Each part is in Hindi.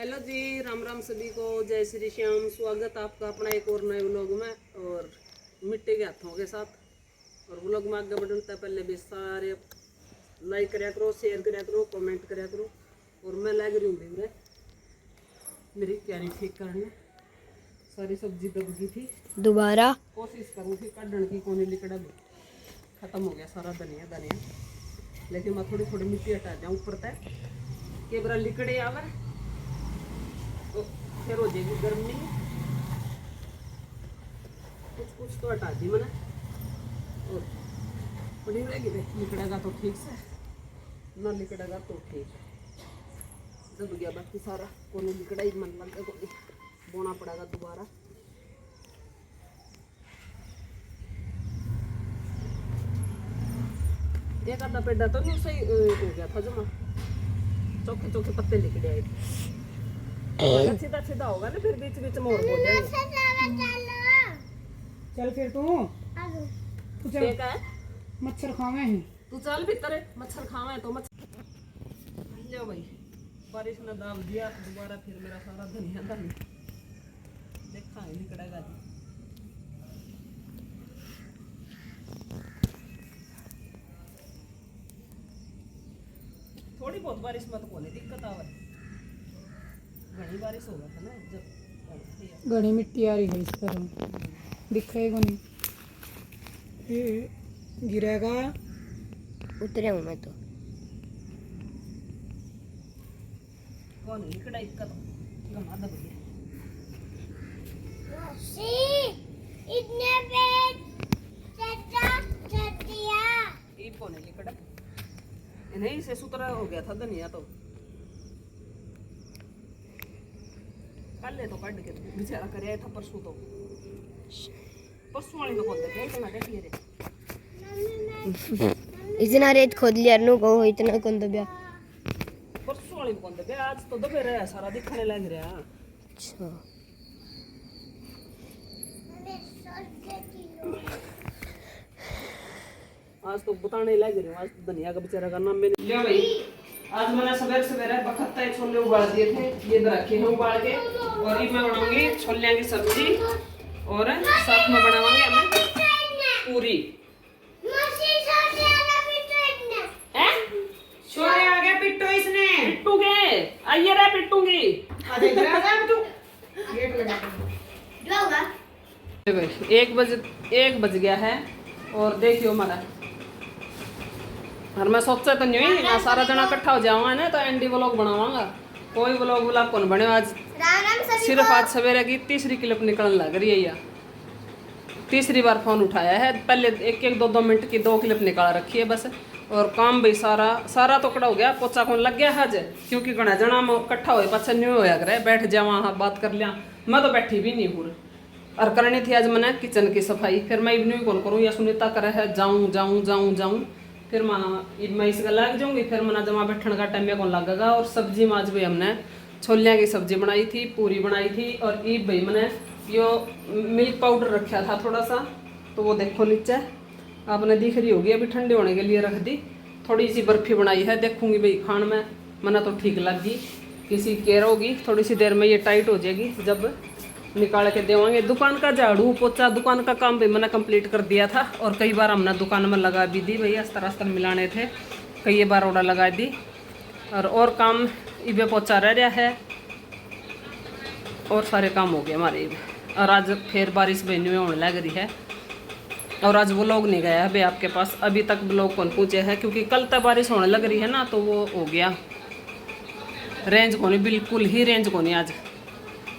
हेलो जी, राम राम सभी को, जय श्री श्याम। स्वागत आपका अपना एक और नए व्लॉग में और मिट्टी के हाथों के साथ। और व्लॉग में आगे बढ़ने से पहले भी सारे लाइक कराया करो, शेयर कराया करो, कमेंट कराया करो। और मैं लग रही हूँ भीवरे मेरी क्यारी ठीक करने। सारी सब्जी दब गई थी, दोबारा कोशिश करूँ थी काटने की, कोने लिकड़ा भी खत्म हो गया सारा धनिया धनिया। लेकिन मैं थोड़ी थोड़ी मिट्टी हटा जाऊँ ऊपर तक के बरा लिकड़े आवे तो फिर हो जाएगी गर्मी। कुछ तो हटा दी मैंने और पड़ी रहेगी। लिकड़ेगा तो ठीक से, ना लिकड़ेगा तो ठीक है। दब गया बाकी सारा, कोने लिकड़ा ही मन लग गया, कोई बोना पड़ेगा दोबारा। एक आधा पेड़ा तो नहीं सही हो गया था, जमा चौके चौके पत्ते लिकड़े आए थे। सीधा सीधा होगा ना, फिर बीच बीच में और हो जाएंगे। चल फिर तू चल, ठीक है, मच्छर खावे हैं। तू चल भीतर, मच्छर खावे तो मच्छर लो भाई। बारिश ने दाब दिया दोबारा, फिर मेरा सारा धनिया देखा है निकलेगा जी। थोड़ी बहुत बारिश में तो कोई दिक्कत आवे, घनी बारिश होगा था ना जब घनी मिट्टी आ रही है इस तरह, दिखेगा नहीं, गिरेगा। उतरे हूँ मैं तो। कौन निकड़ा इक्का तो गमा दब गया। ये कौन है लिकड़ा? नहीं से सुतरा हो गया था धनिया तो कल तो काट के बेचारा करे था परसों तो। परसों वाली तो कौन देखे इतना देखिए रे। इतना रेत खोद लिया नु को इतना कौन दबया। परसों वाली कौन देखे, आज तो दबे रहा सारा दिखने लग रहा। अच्छा आज तो बताने लग रही हूँ। आज तो धनिया का बेचारा का नाम मैंने लिया भाई। आज मैंने सवेरे सवेरे बखत्ता छोले उबाल दिए थे, ये रखे हैं उबाल के। और ये मैं बनाऊंगी छोले की सब्जी और साथ में बनावांगे हमें पूरी। छोरे आ गया पिट्टू, इसने पिट्टूगे आइए रे पिट्टूगी। गेट लगा 1 बज गया है और देखियो हमारा। और मैं सोचा तो नहीं हुई मैं सारा जना इकट्ठा हो जाऊंगा ना तो एंडी व्लॉग बनावांगा। कोई व्लॉग कौन बने आज। सिर्फ आज सवेरे की तीसरी क्लिप निकलने लग रही है, या तीसरी बार फोन उठाया है। पहले 1-2 मिनट की 2 क्लिप निकाल रखी है बस। और काम भी सारा तो कड़ा हो गया, पोचा कौन लग गया आज, क्योंकि घना जना इकट्ठा हो पाछा नहीं होया करे, बैठ जा वहाँ बात कर लिया। मैं तो बैठी भी नहीं हूँ और करनी थी आज मैंने किचन की सफाई। फिर मैं इवनिंग कौन करूँ, या सुनीता करे है जाऊँ फिर मैं इसका लग जाऊँगी। फिर मना जमा बैठने का टाइम में कौन लगेगा। और सब्जी में आज भी हमने छोलियाँ की सब्जी बनाई थी, पूरी बनाई थी। और ईब भाई मैंने यो मिल्क पाउडर रखा था थोड़ा सा, तो वो देखो नीचे आपने दिख रही होगी, अभी ठंडे होने के लिए रख दी। थोड़ी सी बर्फी बनाई है, देखूंगी भाई खान में मना तो ठीक लगी। किसी केयर होगी थोड़ी सी देर में ये टाइट हो जाएगी, जब निकाल के देवांगे। दुकान का झाड़ू पोछा दुकान का काम भी मैंने कंप्लीट कर दिया था। और कई बार हमने दुकान में लगा भी दी भैया, अस्तर मिलाने थे, कई बार ऑर्डर लगा दी। और काम इबे पोछा रह रहा है और सारे काम हो गए हमारे। और आज फिर बारिश बहनी में होने लग रही है। और आज वो लोग नहीं गया है भाई आपके पास, अभी तक लोग कौन पूछे हैं, क्योंकि कल तक बारिश होने लग रही है ना, तो वो हो गया रेंज को नहीं, बिल्कुल ही रेंज को नहीं। आज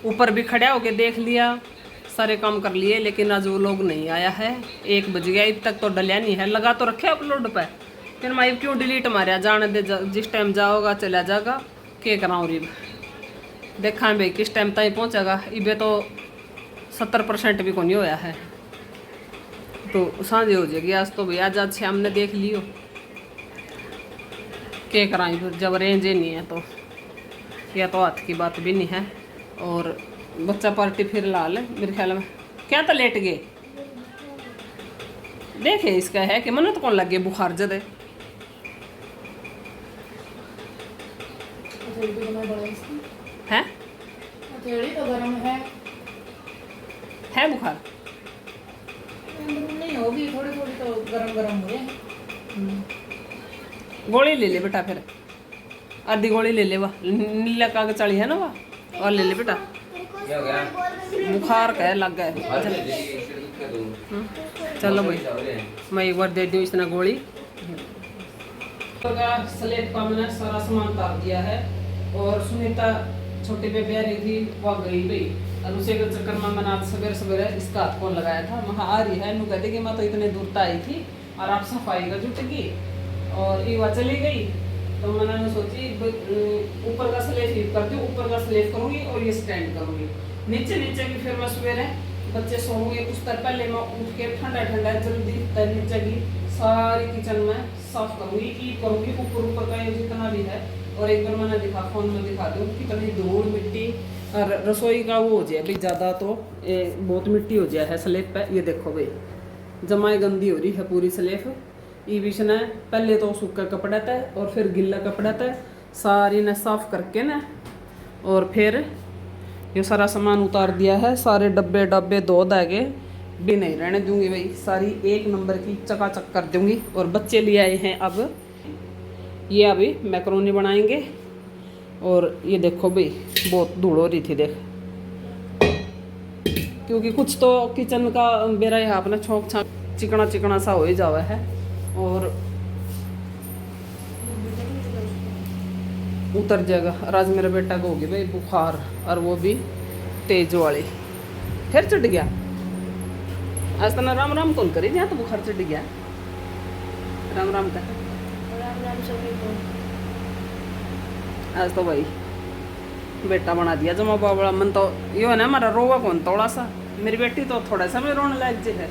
ऊपर भी खड़ा होके देख लिया, सारे काम कर लिए, लेकिन आज वो लोग नहीं आया है। 1 बज गया, अब तक तो डलिया नहीं है। लगा तो रखे अपलोड पे, फिर मैं क्यों डिलीट मारा, जाने दे, जिस टाइम जाओगा चला जाएगा। क्या कराऊँ रिब, देखा भाई किस टाइम तक पहुँचेगा। इबे तो 70% भी को नहीं होया है, तो सांझे हो जाएगी आज तो भैया। आज शाम ने देख लियो, क्या कराएं फिर जब रेंज ही नहीं है तो। यह तो हाथ की बात भी नहीं है। और बच्चा पार्टी फिर लाल मेरे ख्याल में क्या तो लेट गए। देखे इसका है कि मन तो कौन लगे बुखार जदे है। केड़ी तो गर्म है बुखार? नहीं होगी, थोड़ी थोड़ी तो गरम गरम हो रही है। गोली ले ले बेटा, फिर आधी गोली ले ले, वाह नीला कागज चाली है ना, वाह और ले ले बेटा। क्या हो गया? बुखार कह लग गया। चलो भाई मैं एक बार दे दूँ इसने गोली। स्लेट का मैंने सारा सामान उतार दिया है और सुनीता छोटे पे प्यारी थी वह गई भाई, और उसी के चक्कर में मैंने आज सवेरे सवेरे इसका हाथ कौन लगाया था। मैं आ रही है नू कहती कि मैं तो इतने दूर तक आई थी और आप सफाई का जुट गई और ये वह चली गई। तो मैंने सोची ऊपर का स्लेट हीट करती हूँ, ऊपर का स्लेट करूँगी और ये स्टैंड करूँगी, नीचे नीचे की फिर मैं सवेरे बच्चे सोएंगे उस तरह पहले मैं उठ के ठंडा ठंडा जल्दी नीचे की सारी किचन में साफ करूँगी, ईट करूँगी, ऊपर का ये जितना भी है। और एक बार मैंने दिखा फोन में दिखा दूँ कितनी धूल मिट्टी और रसोई का वो हो जाए भाई ज़्यादा, तो ये बहुत मिट्टी हो जाए है स्लेब पे। ये देखो भाई जमाई गंदी हो रही है पूरी स्लेब। ये बीच ने पहले तो सूखा कपड़ा था और फिर गिल्ला कपड़ा था, सारी ने साफ करके ना और फिर ये सारा सामान उतार दिया है। सारे डब्बे डब्बे धो धागे भी नहीं रहने दूंगी भाई, सारी एक नंबर की चकाचक कर दूंगी। और बच्चे ले आए हैं अब ये अभी मैकरोनी बनाएंगे। और ये देखो भाई बहुत धूल हो रही थी देख, क्योंकि कुछ तो किचन का मेरा यहाँ अपना छोंक छाक चिकना चिकना सा हो ही जावा है। और उतर जाएगा। आज मेरा बेटा को होगी भाई बुखार और वो भी तेज वाली, फिर चढ़ गया। आज तो ना राम राम कौन करी, यहाँ तो बुखार चढ़ गया। राम राम का आज तो भाई बेटा बना दिया जमा बाबड़ा। मन तो यो है ना हमारा रोवा कौन थोड़ा सा, मेरी बेटी तो थोड़ा सा में रोने लग जे है।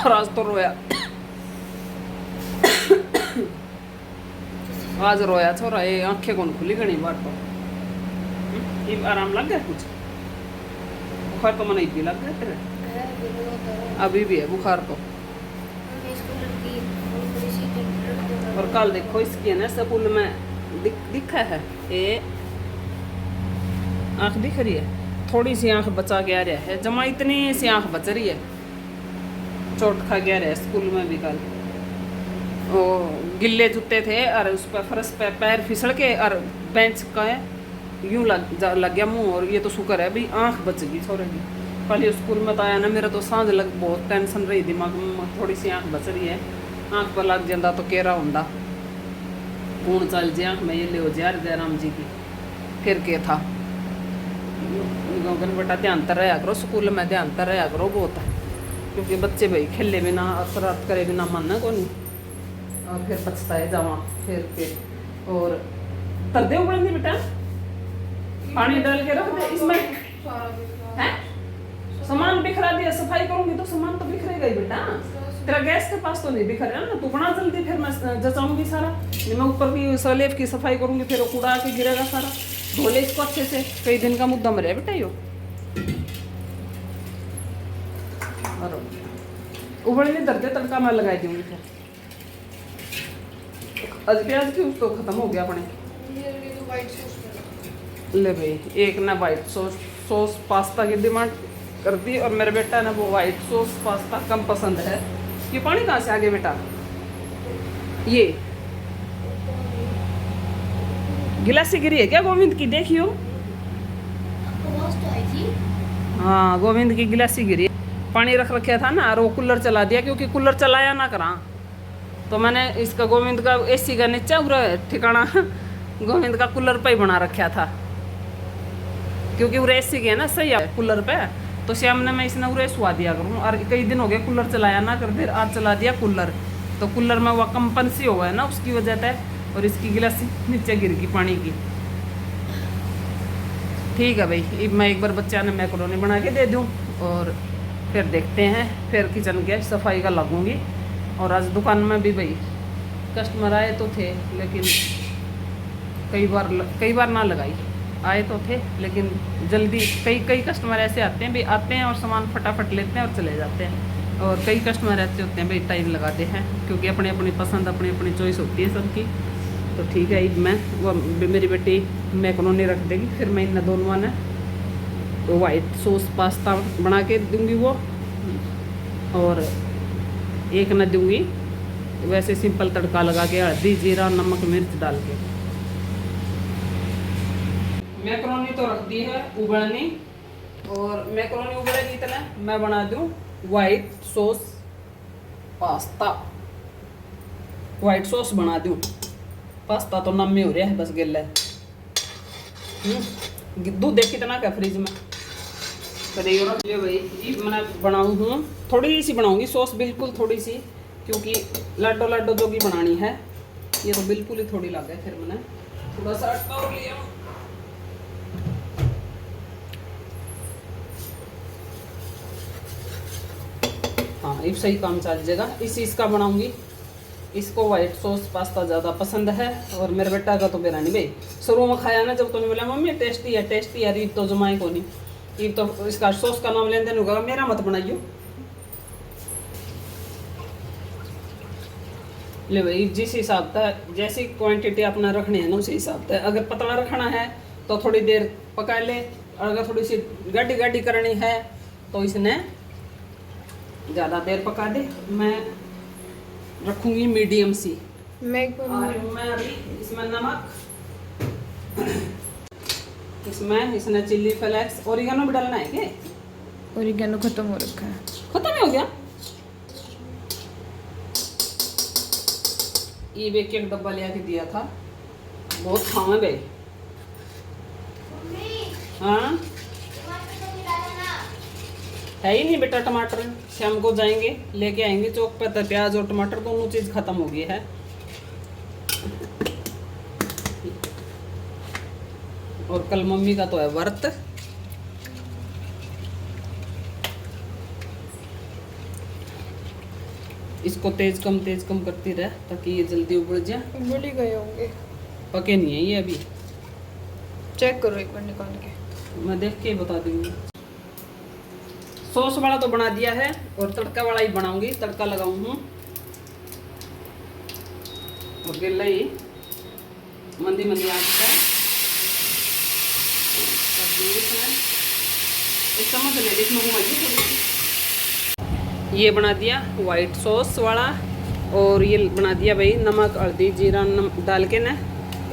आज तो रोया, आज रोया छोरा, ये आंखें कौन खुली घनी बार तो ये आराम लग गया कुछ। बुखार तो मन भी लग गया तेरे, अभी भी है बुखार तो। और कल देखो इसकी है ना स्कूल में दिखा है, ये आँख दिख रही है, थोड़ी सी आँख बचा के आ रहा है, जमा इतनी सी आँख बच रही है। चोट खा गया रहा स्कूल में भी कल, वो गिल्ले जूते थे और उस पर फर्श पे पैर फिसल के और बेंच का यूं लग गया मुंह। और ये तो शुक्र है भाई आँख बच गई छोरे की। कल स्कूल में तो आया ना, मेरा तो सांझ लग बहुत टेंशन रही दिमाग में, थोड़ी सी आँख बच रही है। आँख पर लग जाता तो केरा होंदा, कौन चल जे आँख में ये ले हो जाए जयराम जी की, फिर के था। बेटा ध्यान तर रहा करो, स्कूल में ध्यान तर रहा करो बहुत है, क्योंकि बच्चे भाई खेले बिना शरारत करे बिना मानना को नहीं, और फिर पछता है जावा फिर के। और तर दे उबलेंगे बेटा, पानी डाल के रख दे इसमें है। सामान बिखरा दिया, सफाई करूंगी तो सामान तो बिखरेगा ही बेटा। तेरा गैस के पास तो नहीं बिखर ना, तू बना जल्दी, फिर मैं जचाऊंगी सारा। मैं ऊपर की स्लेब की सफाई करूंगी, फिर वो कूड़ा के गिरेगा सारा। धोले इसको अच्छे से, कई दिन का मुद्दा मरे बेटा यो। और उबलने दर्दे तड़का मैं लगाई दूंगी फिर। आज प्याज की तो खत्म हो गया अपने। ले भाई एक ना वाइट सॉस पास्ता की डिमांड कर दी, और मेरे बेटा ने वो वाइट सॉस पास्ता कम पसंद है। ये पानी कहाँ से आ गया बेटा? ये गिलासी गिरी है क्या गोविंद की? देखियो, हाँ गोविंद की गिलासी गिरी। पानी रख रखा था ना, और वो कूलर चला दिया, क्योंकि कूलर चलाया ना करा तो मैंने इसका गोविंद का एसी का नीचे पूरा ठिकाना गोविंद का कूलर पे ही बना रखा था, क्योंकि वो एसी के है ना सही है कूलर पे। तो श्याम ने मैं इसने उरे सुहा दिया करूँ, और कई दिन हो गए कूलर चलाया ना कर दे, आज चला दिया कूलर। तो कूलर में वह कंपन सी हुआ है ना, उसकी वजह से, और इसकी गिलासी नीचे गिर गई पानी की। ठीक है भाई, मैं एक बार बच्चा ने मैकरोनी बना के दे दूँ, और फिर देखते हैं, फिर किचन के सफाई का लगूंगी। और आज दुकान में भी भाई कस्टमर आए तो थे, लेकिन कई बार ना लगाई, आए तो थे लेकिन जल्दी। कई कस्टमर ऐसे आते हैं भाई, आते हैं और सामान फटाफट लेते हैं और चले जाते हैं। और कई कस्टमर ऐसे होते हैं भाई टाइम लगाते हैं, क्योंकि अपनी अपनी पसंद अपनी अपनी चॉइस होती है सबकी। तो ठीक है, मैं वो मेरी बेटी मैकरोनी रख देगी, फिर मैं इन दोनों ने वाइट सॉस पास्ता बना के दूंगी वो, और एक न दूंगी वैसे सिंपल तड़का लगा के हल्दी जीरा नमक मिर्च डाल के। मैक्रोनी तो रख दी है उबलनी, और मैक्रोनी उबलेगी इतना मैं बना दूं white sauce pasta. White sauce बना दूं, पास्ता तो नम में हो रहा है बस गिल्ला है। दूध देख कितना क्या फ्रिज में ये भाई ये मैं बनाऊँ हूँ, थोड़ी सी बनाऊंगी सॉस, बिल्कुल थोड़ी सी, क्योंकि लड्डो लड्डो जोगी बनानी है। ये तो बिल्कुल ही थोड़ी लग है, फिर मैंने थोड़ा सा आटा और लिया। हाँ ये सही काम चल जाएगा। इसका बनाऊंगी, इसको वाइट सॉस पास्ता ज़्यादा पसंद है, और मेरे बेटा का तो मेरा नहीं भाई। शुरू में खाया ना जब तो नहीं बोला मम्मी टेस्टी है टेस्टी है, रीब तो जमाए को नहीं, ये तो इसका सॉस का नाम लेन देन होगा, मेरा मत बनाइयो। ले भाई जिस हिसाब से जैसी क्वांटिटी अपना रखनी है ना उसी हिसाब से, अगर पतला रखना है तो थोड़ी देर पका ले, और अगर थोड़ी सी गाढ़ी गाढ़ी करनी है तो इसने ज़्यादा देर पका दे। मैं रखूँगी मीडियम सी। मैं अभी इसमें नमक, इसमें इसने चिल्ली फ्लेक्स ओरिगेनो भी डालना है क्या? ओरिगेनो खत्म हो रखा है। खत्म हो गया? ये भी एक डब्बा ले आके दिया था, बहुत खावा गए। हाँ है ही नहीं बेटा टमाटर, शाम को जाएंगे लेके आएंगे चौक पे, तो प्याज और टमाटर दोनों चीज खत्म हो गई है। और कल मम्मी का तो है व्रत। इसको तेज कम करती रहे ताकि ये जल्दी उबल जाए। उबल ही गए होंगे, पके नहीं है ये अभी। चेक करो एक बार निकाल के, मैं देख के बता दूंगी। सॉस वाला तो बना दिया है, और तड़का वाला ही बनाऊंगी, तड़का लगाऊंगी। और गिल्ला ही मंदी मंदी आंच पे एक चम्मच ले ली, इसमें घुमाइए थोड़ी सी। ये बना दिया वाइट सॉस वाला, और ये बना दिया भाई नमक हल्दी जीरा डाल के ना,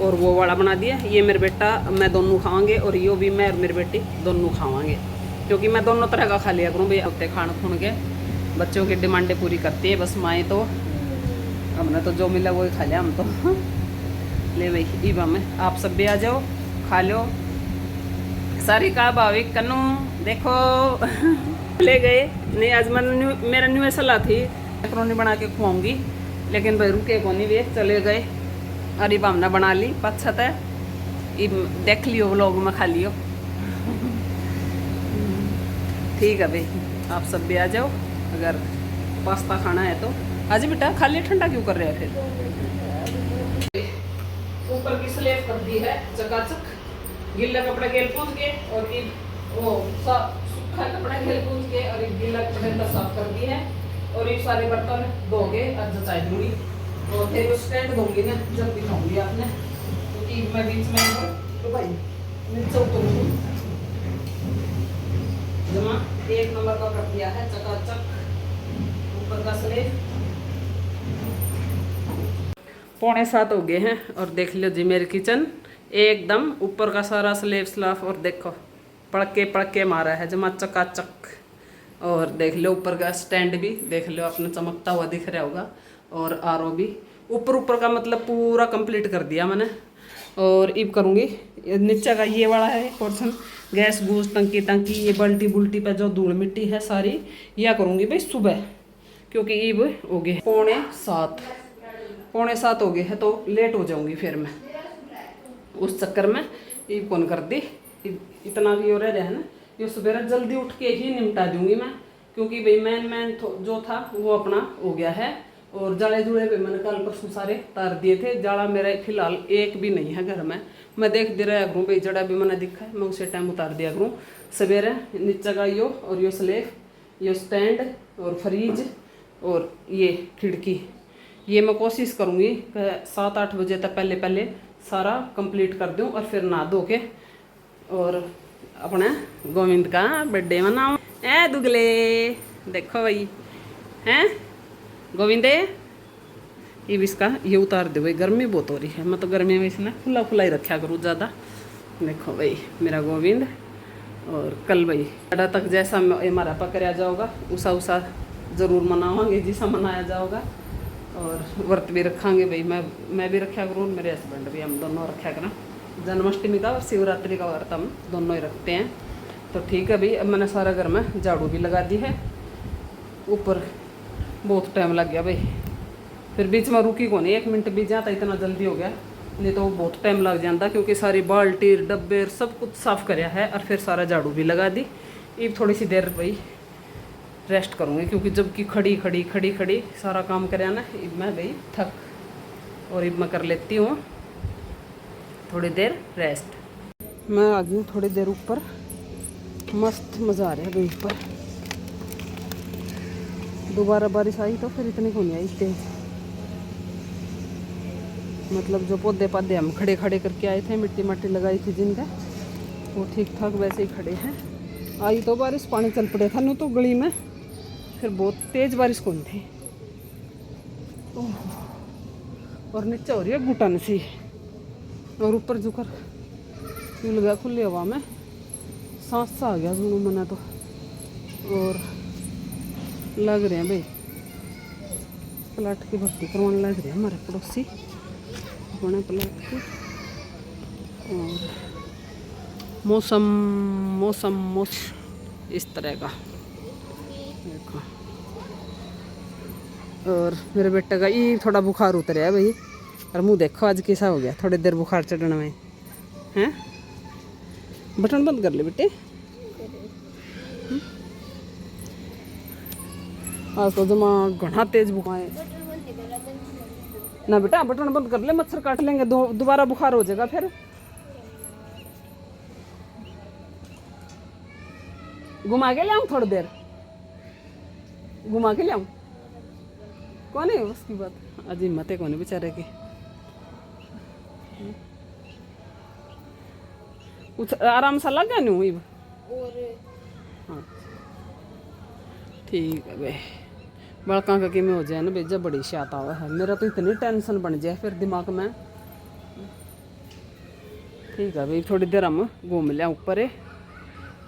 और वो वाला बना दिया। ये मेरे बेटा मैं दोनों खावांगे, और यो भी मैं और मेरी बेटी दोनों खावांगे, क्योंकि मैं दोनों तरह का खा लिया करूँ भाई। हफ्ते खान खून के बच्चों की डिमांडें पूरी करती है बस माएँ, तो हमने तो जो मिला वही खा लिया हम तो। ले भाई ईबा में आप सब भी आ जाओ, खा लो सारी का भावी कन्नू देखो। ले गए नहीं, आज मैं मेरा न्यू सलाह थी मैक्रोनी बना के खुआऊँगी, लेकिन भाई रुके को नहीं वे चले गए। अरे हमने बना ली पच्छत है, देख लियो व्लॉग में खा लियो। ठीक है भाई आप सब भी आ जाओ, अगर पास्ता खाना है तो आज बेटा खा लिया। ठंडा क्यों कर रहे हैं फिर? ऊपर की स्लेब कर दी है चकाचक, गीला कपड़ा गेल पूछ के, और ये वो सूखा कपड़ा गेल पूछ के, और एक गीला कपड़ा साफ कर दी है, और ये सारे बर्तन धो के आज जचाई दूंगी, और फिर स्टैंड दूंगी ना जब दिखाऊंगी आपने, क्योंकि मैं बीच में तो भाई नीचे उतरूंगी। जमा एक नंबर का कर दिया है चकाचक ऊपर का स्लेब। 6:45 हो गए हैं, और देख लो जी मेरी किचन एकदम ऊपर का सारा स्लेब स्लाफ, और देखो पड़के मारा है जमा चकाचक। और देख लो ऊपर का स्टैंड भी देख लो अपने चमकता हुआ दिख रहा होगा, और आरओ भी ऊपर का मतलब पूरा कंप्लीट कर दिया मैंने। और अब करूँगी नीचे का ये वाला है पोर्शन, गैस गूस टंकी ये बल्टी बुल्टी पे जो धूल मिट्टी है सारी यह करूँगी भाई सुबह, क्योंकि ईब हो गए 6:45 हो गए है, तो लेट हो जाऊँगी फिर मैं उस चक्कर में। ईब कौन कर दी इतना भी हो रहा है ना, ये सवेरे जल्दी उठ के ही निपटा दूंगी मैं, क्योंकि भाई मैन जो था वो अपना हो गया है। और जाले जुड़े भी मैंने कल परसों सारे तार दिए थे, जाला मेरा फिलहाल एक भी नहीं है घर में। मैं देख दे रहा करूँ भाई जड़ा भी मैंने दिखा है मैं उसे टाइम उतार दिया करूँ सवेरे। नीचे का यो और यो स्लेब, यो स्टैंड और फ्रिज और ये खिड़की, ये मैं कोशिश करूँगी 7-8 बजे तक पहले सारा कंप्लीट कर दूँ, और फिर नहा धो के और अपने गोविंद का बर्थडे मनाओ। ए दुगले देखो भाई हैं गोविंदे, ये भी इसका ये उतार दे भाई, गर्मी बहुत हो रही है। मैं तो गर्मी में इसने खुला खुला ही रखा करूँ ज़्यादा। देखो भाई मेरा गोविंद। और कल भाई अड़ा तक जैसा हमारा पकड़ा जाओगा उसा उसा ज़रूर मनावांगे जिसा मनाया जाओगा। और व्रत भी रखांगे भाई, मैं भी रखा करूँ, मेरे हस्बैंड भी, हम दोनों रखा करें। जन्माष्टमी का और शिवरात्रि का व्रत हम दोनों ही रखते हैं। तो ठीक है भाई, अब मैंने सारा घर में झाड़ू भी लगा दी है। ऊपर बहुत टाइम लग गया भाई, फिर बीच में रुकी को नहीं, 1 मिनट बीत जाता, इतना जल्दी हो गया, नहीं तो बहुत टाइम लग जाता क्योंकि सारी बाल्टी डब्बे सब कुछ साफ़ कराया है और फिर सारा झाड़ू भी लगा दी। अब थोड़ी सी देर भाई रेस्ट करूँगी क्योंकि जब की खड़ी सारा काम कराया ना, अब मैं भाई थक, और अब मैं कर लेती हूँ थोड़ी देर रेस्ट। मैं आ गई हूँ थोड़ी देर ऊपर, मस्त मज़ा आ रहा है भाई ऊपर। दोबारा बारिश आई तो फिर इतनी को नहीं आई तेज, मतलब जो पौधे हम खड़े करके आए थे, मिट्टी मट्टी लगाई थी जिनका, वो ठीक ठाक वैसे ही खड़े हैं। आई तो बारिश, पानी चल पड़े था न तो गली में, फिर बहुत तेज़ बारिश कौन थी। और नीचे हो रही है घुटन सी, और ऊपर झुकर मिल गया खुली हवा में, सांस सा आ गया जुनू मना तो। और लग रहे हैं भाई प्लाट की भर्ती करवाने लग रहे हैं हमारे पड़ोसी अपने प्लाट की। और मौसम इस तरह का देखो। और मेरे बेटे का ये थोड़ा बुखार उतरा है भाई, और मुँह देखो आज कैसा हो गया, थोड़ी देर बुखार चढ़ने में हैं। बटन बंद कर ले बेटे, आज तो जमा घना तेज बुखार है ना बेटा, बटन बंद कर ले, मच्छर काट लेंगे, दोबारा बुखार हो जाएगा फिर। घुमा के ले आऊँ थोड़ी देर, घुमा के ले आऊँ, कौन है उसकी बात, अजी मते कौन है बेचारे की। कुछ आराम सा लग गया नहीं हाँ ठीक है भाई। बड़का का कि में हो जाए ना भेजा बड़ी शात आवा है, मेरा तो इतनी टेंशन बन जाए फिर दिमाग में। ठीक है भाई, थोड़ी देर हम घूम लिया ऊपर है,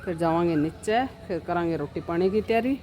फिर जावांगे नीचे, फिर करांगे रोटी पानी की तैयारी।